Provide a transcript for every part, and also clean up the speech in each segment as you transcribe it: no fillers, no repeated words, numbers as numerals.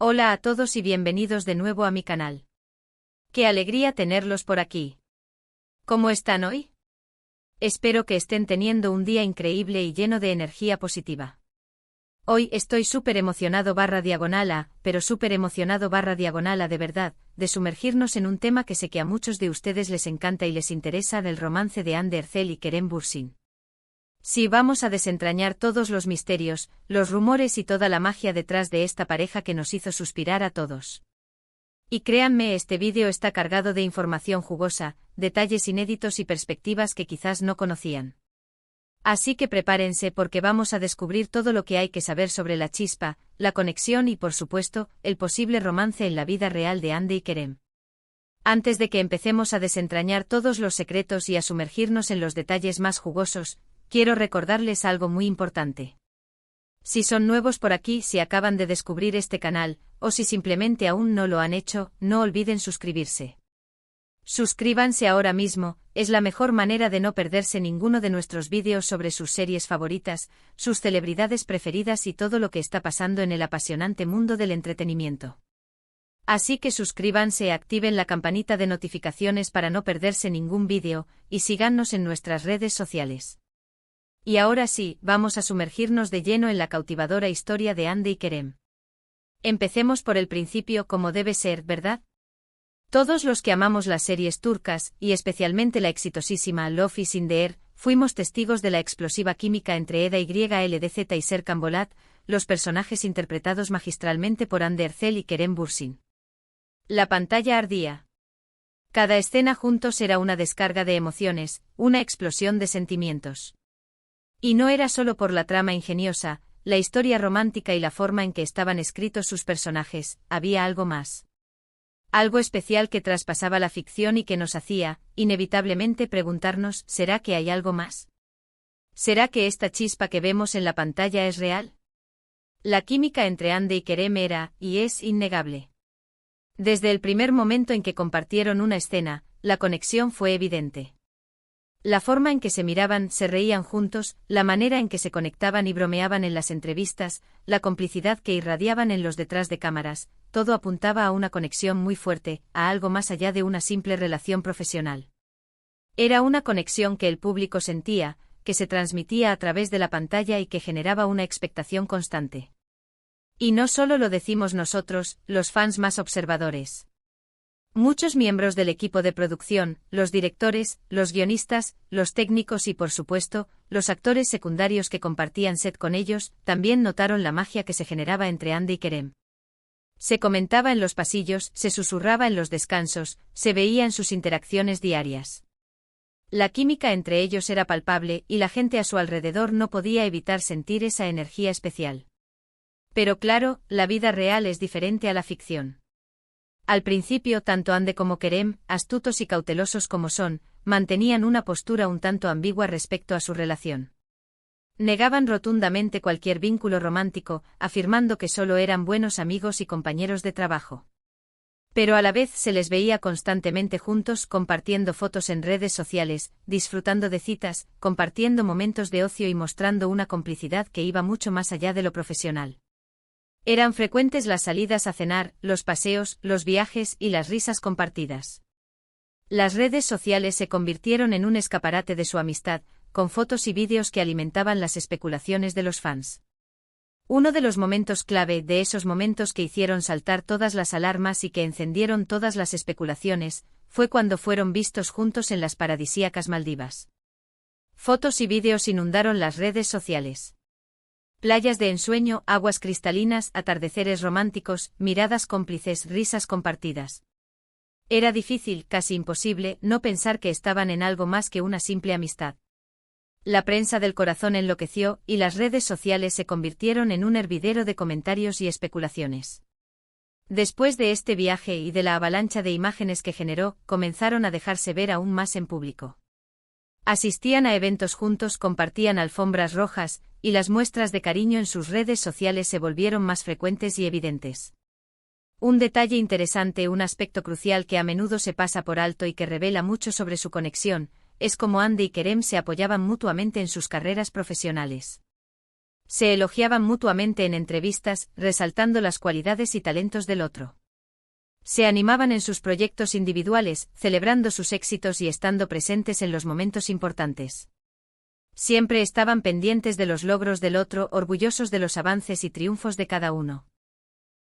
Hola a todos y bienvenidos de nuevo a mi canal. ¡Qué alegría tenerlos por aquí! ¿Cómo están hoy? Espero que estén teniendo un día increíble y lleno de energía positiva. Hoy estoy súper emocionado pero súper emocionado de verdad, de sumergirnos en un tema que sé que a muchos de ustedes les encanta y les interesa, del romance de Hande Erçel y Kerem Bürsin. Sí, vamos a desentrañar todos los misterios, los rumores y toda la magia detrás de esta pareja que nos hizo suspirar a todos. Y créanme, este vídeo está cargado de información jugosa, detalles inéditos y perspectivas que quizás no conocían. Así que prepárense porque vamos a descubrir todo lo que hay que saber sobre la chispa, la conexión y por supuesto, el posible romance en la vida real de Hande y Kerem. Antes de que empecemos a desentrañar todos los secretos y a sumergirnos en los detalles más jugosos, quiero recordarles algo muy importante. Si son nuevos por aquí, si acaban de descubrir este canal, o si simplemente aún no lo han hecho, no olviden suscribirse. Suscríbanse ahora mismo, es la mejor manera de no perderse ninguno de nuestros vídeos sobre sus series favoritas, sus celebridades preferidas y todo lo que está pasando en el apasionante mundo del entretenimiento. Así que suscríbanse, activen la campanita de notificaciones para no perderse ningún vídeo, y síganos en nuestras redes sociales. Y ahora sí, vamos a sumergirnos de lleno en la cautivadora historia de Hande y Kerem. Empecemos por el principio, como debe ser, ¿verdad? Todos los que amamos las series turcas, y especialmente la exitosísima Love is in the Air, fuimos testigos de la explosiva química entre Eda YLDZ y Serkan Bolat, los personajes interpretados magistralmente por Hande Erçel y Kerem Bürsin. La pantalla ardía. Cada escena juntos era una descarga de emociones, una explosión de sentimientos. Y no era solo por la trama ingeniosa, la historia romántica y la forma en que estaban escritos sus personajes, había algo más. Algo especial que traspasaba la ficción y que nos hacía, inevitablemente, preguntarnos, ¿será que hay algo más? ¿Será que esta chispa que vemos en la pantalla es real? La química entre Hande y Kerem era, y es, innegable. Desde el primer momento en que compartieron una escena, la conexión fue evidente. La forma en que se miraban, se reían juntos, la manera en que se conectaban y bromeaban en las entrevistas, la complicidad que irradiaban en los detrás de cámaras, todo apuntaba a una conexión muy fuerte, a algo más allá de una simple relación profesional. Era una conexión que el público sentía, que se transmitía a través de la pantalla y que generaba una expectación constante. Y no solo lo decimos nosotros, los fans más observadores. Muchos miembros del equipo de producción, los directores, los guionistas, los técnicos y por supuesto, los actores secundarios que compartían set con ellos, también notaron la magia que se generaba entre Hande y Kerem. Se comentaba en los pasillos, se susurraba en los descansos, se veía en sus interacciones diarias. La química entre ellos era palpable y la gente a su alrededor no podía evitar sentir esa energía especial. Pero claro, la vida real es diferente a la ficción. Al principio tanto Hande como Kerem, astutos y cautelosos como son, mantenían una postura un tanto ambigua respecto a su relación. Negaban rotundamente cualquier vínculo romántico, afirmando que solo eran buenos amigos y compañeros de trabajo. Pero a la vez se les veía constantemente juntos, compartiendo fotos en redes sociales, disfrutando de citas, compartiendo momentos de ocio y mostrando una complicidad que iba mucho más allá de lo profesional. Eran frecuentes las salidas a cenar, los paseos, los viajes y las risas compartidas. Las redes sociales se convirtieron en un escaparate de su amistad, con fotos y vídeos que alimentaban las especulaciones de los fans. Uno de los momentos clave, de esos momentos que hicieron saltar todas las alarmas y que encendieron todas las especulaciones, fue cuando fueron vistos juntos en las paradisíacas Maldivas. Fotos y vídeos inundaron las redes sociales. Playas de ensueño, aguas cristalinas, atardeceres románticos, miradas cómplices, risas compartidas. Era difícil, casi imposible, no pensar que estaban en algo más que una simple amistad. La prensa del corazón enloqueció, y las redes sociales se convirtieron en un hervidero de comentarios y especulaciones. Después de este viaje y de la avalancha de imágenes que generó, comenzaron a dejarse ver aún más en público. Asistían a eventos juntos, compartían alfombras rojas, y las muestras de cariño en sus redes sociales se volvieron más frecuentes y evidentes. Un detalle interesante, un aspecto crucial que a menudo se pasa por alto y que revela mucho sobre su conexión, es cómo Hande y Kerem se apoyaban mutuamente en sus carreras profesionales. Se elogiaban mutuamente en entrevistas, resaltando las cualidades y talentos del otro. Se animaban en sus proyectos individuales, celebrando sus éxitos y estando presentes en los momentos importantes. Siempre estaban pendientes de los logros del otro, orgullosos de los avances y triunfos de cada uno.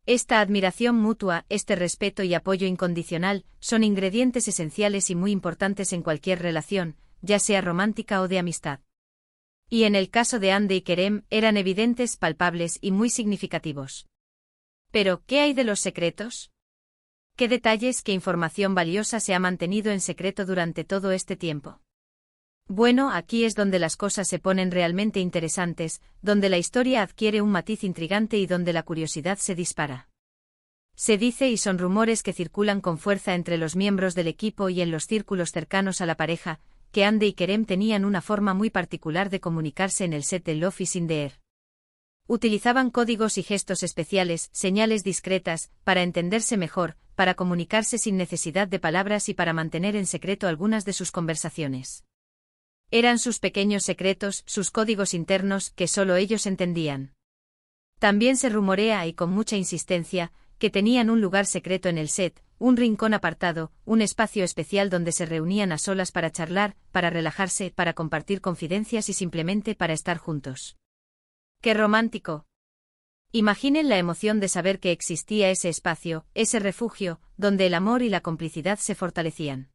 Esta admiración mutua, este respeto y apoyo incondicional, son ingredientes esenciales y muy importantes en cualquier relación, ya sea romántica o de amistad. Y en el caso de Ande y Kerem, eran evidentes, palpables y muy significativos. Pero, ¿qué hay de los secretos? ¿Qué detalles, qué información valiosa se ha mantenido en secreto durante todo este tiempo? Bueno, aquí es donde las cosas se ponen realmente interesantes, donde la historia adquiere un matiz intrigante y donde la curiosidad se dispara. Se dice, y son rumores que circulan con fuerza entre los miembros del equipo y en los círculos cercanos a la pareja, que Ande y Kerem tenían una forma muy particular de comunicarse en el set de Love is in the Air. Utilizaban códigos y gestos especiales, señales discretas, para entenderse mejor, para comunicarse sin necesidad de palabras y para mantener en secreto algunas de sus conversaciones. Eran sus pequeños secretos, sus códigos internos, que solo ellos entendían. También se rumorea, y con mucha insistencia, que tenían un lugar secreto en el set, un rincón apartado, un espacio especial donde se reunían a solas para charlar, para relajarse, para compartir confidencias y simplemente para estar juntos. ¡Qué romántico! Imaginen la emoción de saber que existía ese espacio, ese refugio, donde el amor y la complicidad se fortalecían.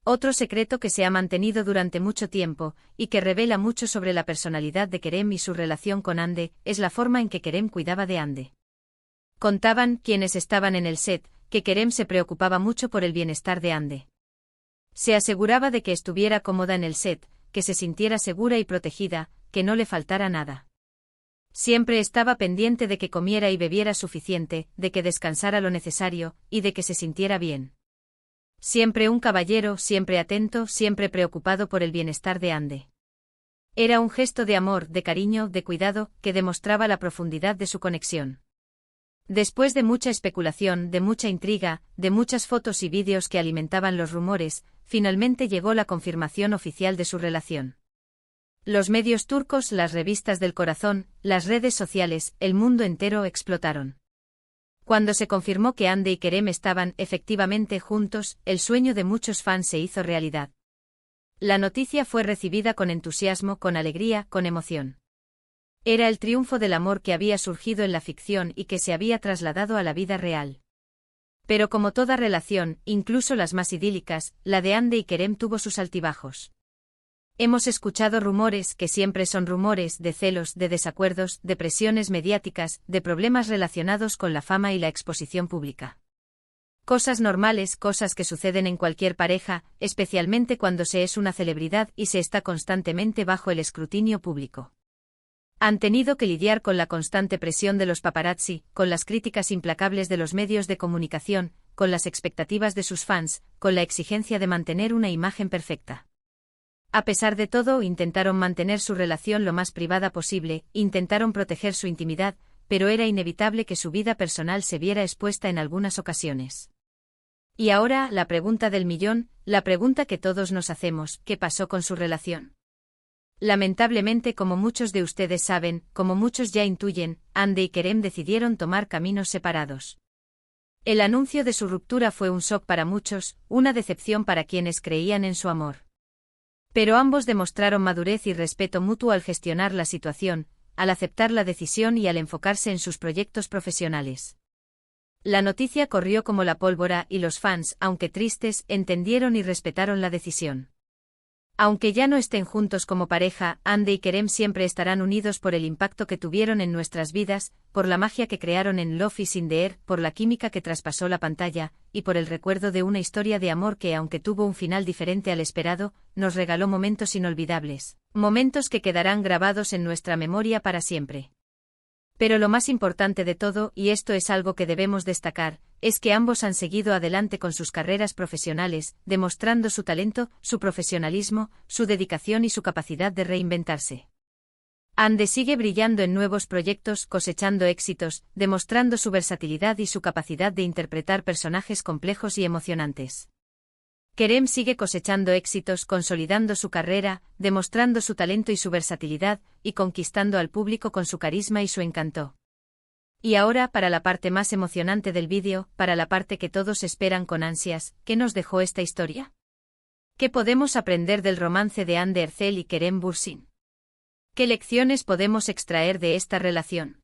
Otro secreto que se ha mantenido durante mucho tiempo, y que revela mucho sobre la personalidad de Kerem y su relación con Ande, es la forma en que Kerem cuidaba de Ande. Contaban, quienes estaban en el set, que Kerem se preocupaba mucho por el bienestar de Ande. Se aseguraba de que estuviera cómoda en el set, que se sintiera segura y protegida, que no le faltara nada. Siempre estaba pendiente de que comiera y bebiera suficiente, de que descansara lo necesario, y de que se sintiera bien. Siempre un caballero, siempre atento, siempre preocupado por el bienestar de Ande. Era un gesto de amor, de cariño, de cuidado, que demostraba la profundidad de su conexión. Después de mucha especulación, de mucha intriga, de muchas fotos y vídeos que alimentaban los rumores, finalmente llegó la confirmación oficial de su relación. Los medios turcos, las revistas del corazón, las redes sociales, el mundo entero explotaron. Cuando se confirmó que Ande y Kerem estaban efectivamente juntos, el sueño de muchos fans se hizo realidad. La noticia fue recibida con entusiasmo, con alegría, con emoción. Era el triunfo del amor que había surgido en la ficción y que se había trasladado a la vida real. Pero como toda relación, incluso las más idílicas, la de Ande y Kerem tuvo sus altibajos. Hemos escuchado rumores, que siempre son rumores, de celos, de desacuerdos, de presiones mediáticas, de problemas relacionados con la fama y la exposición pública. Cosas normales, cosas que suceden en cualquier pareja, especialmente cuando se es una celebridad y se está constantemente bajo el escrutinio público. Han tenido que lidiar con la constante presión de los paparazzi, con las críticas implacables de los medios de comunicación, con las expectativas de sus fans, con la exigencia de mantener una imagen perfecta. A pesar de todo, intentaron mantener su relación lo más privada posible, intentaron proteger su intimidad, pero era inevitable que su vida personal se viera expuesta en algunas ocasiones. Y ahora, la pregunta del millón, la pregunta que todos nos hacemos, ¿qué pasó con su relación? Lamentablemente, como muchos de ustedes saben, como muchos ya intuyen, Ande y Kerem decidieron tomar caminos separados. El anuncio de su ruptura fue un shock para muchos, una decepción para quienes creían en su amor. Pero ambos demostraron madurez y respeto mutuo al gestionar la situación, al aceptar la decisión y al enfocarse en sus proyectos profesionales. La noticia corrió como la pólvora y los fans, aunque tristes, entendieron y respetaron la decisión. Aunque ya no estén juntos como pareja, Ande y Kerem siempre estarán unidos por el impacto que tuvieron en nuestras vidas, por la magia que crearon en Love is in the Air, por la química que traspasó la pantalla, y por el recuerdo de una historia de amor que, aunque tuvo un final diferente al esperado, nos regaló momentos inolvidables, momentos que quedarán grabados en nuestra memoria para siempre. Pero lo más importante de todo, y esto es algo que debemos destacar, es que ambos han seguido adelante con sus carreras profesionales, demostrando su talento, su profesionalismo, su dedicación y su capacidad de reinventarse. Ande sigue brillando en nuevos proyectos, cosechando éxitos, demostrando su versatilidad y su capacidad de interpretar personajes complejos y emocionantes. Kerem sigue cosechando éxitos, consolidando su carrera, demostrando su talento y su versatilidad, y conquistando al público con su carisma y su encanto. Y ahora para la parte más emocionante del vídeo, para la parte que todos esperan con ansias, ¿qué nos dejó esta historia? ¿Qué podemos aprender del romance de Hande Erçel y Kerem Bürsin? ¿Qué lecciones podemos extraer de esta relación?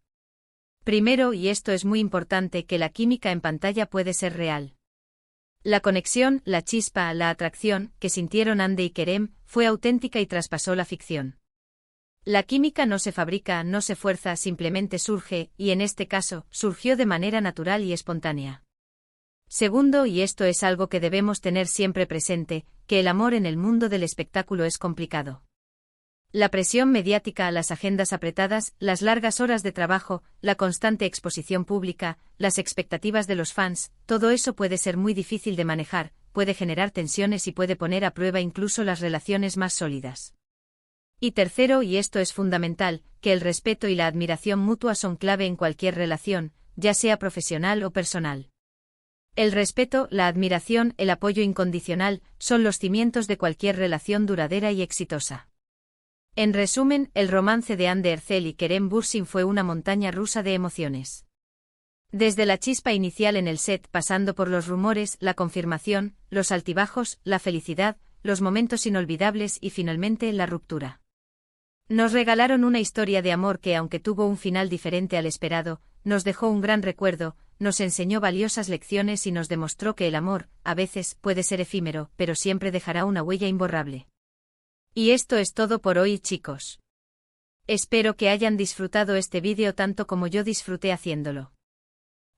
Primero, y esto es muy importante, que la química en pantalla puede ser real. La conexión, la chispa, la atracción que sintieron Hande y Kerem fue auténtica y traspasó la ficción. La química no se fabrica, no se fuerza, simplemente surge, y en este caso, surgió de manera natural y espontánea. Segundo, y esto es algo que debemos tener siempre presente, que el amor en el mundo del espectáculo es complicado. La presión mediática, las agendas apretadas, las largas horas de trabajo, la constante exposición pública, las expectativas de los fans, todo eso puede ser muy difícil de manejar, puede generar tensiones y puede poner a prueba incluso las relaciones más sólidas. Y tercero, y esto es fundamental, que el respeto y la admiración mutua son clave en cualquier relación, ya sea profesional o personal. El respeto, la admiración, el apoyo incondicional, son los cimientos de cualquier relación duradera y exitosa. En resumen, el romance de Hande Erçel y Kerem Bürsin fue una montaña rusa de emociones. Desde la chispa inicial en el set, pasando por los rumores, la confirmación, los altibajos, la felicidad, los momentos inolvidables y finalmente la ruptura. Nos regalaron una historia de amor que, aunque tuvo un final diferente al esperado, nos dejó un gran recuerdo, nos enseñó valiosas lecciones y nos demostró que el amor, a veces, puede ser efímero, pero siempre dejará una huella imborrable. Y esto es todo por hoy, chicos. Espero que hayan disfrutado este vídeo tanto como yo disfruté haciéndolo.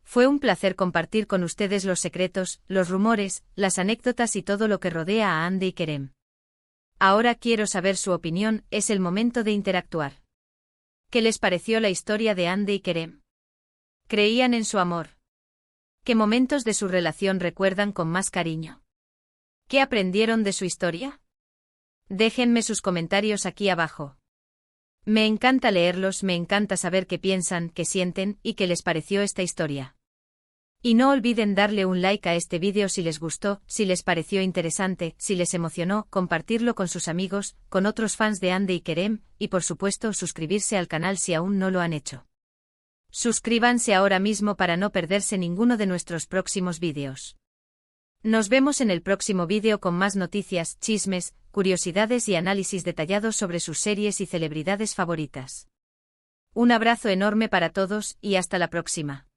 Fue un placer compartir con ustedes los secretos, los rumores, las anécdotas y todo lo que rodea a Hande y Kerem. Ahora quiero saber su opinión, es el momento de interactuar. ¿Qué les pareció la historia de Hande y Kerem? ¿Creían en su amor? ¿Qué momentos de su relación recuerdan con más cariño? ¿Qué aprendieron de su historia? Déjenme sus comentarios aquí abajo. Me encanta leerlos, me encanta saber qué piensan, qué sienten y qué les pareció esta historia. Y no olviden darle un like a este vídeo si les gustó, si les pareció interesante, si les emocionó, compartirlo con sus amigos, con otros fans de Hande y Kerem, y por supuesto suscribirse al canal si aún no lo han hecho. Suscríbanse ahora mismo para no perderse ninguno de nuestros próximos vídeos. Nos vemos en el próximo vídeo con más noticias, chismes, curiosidades y análisis detallados sobre sus series y celebridades favoritas. Un abrazo enorme para todos y hasta la próxima.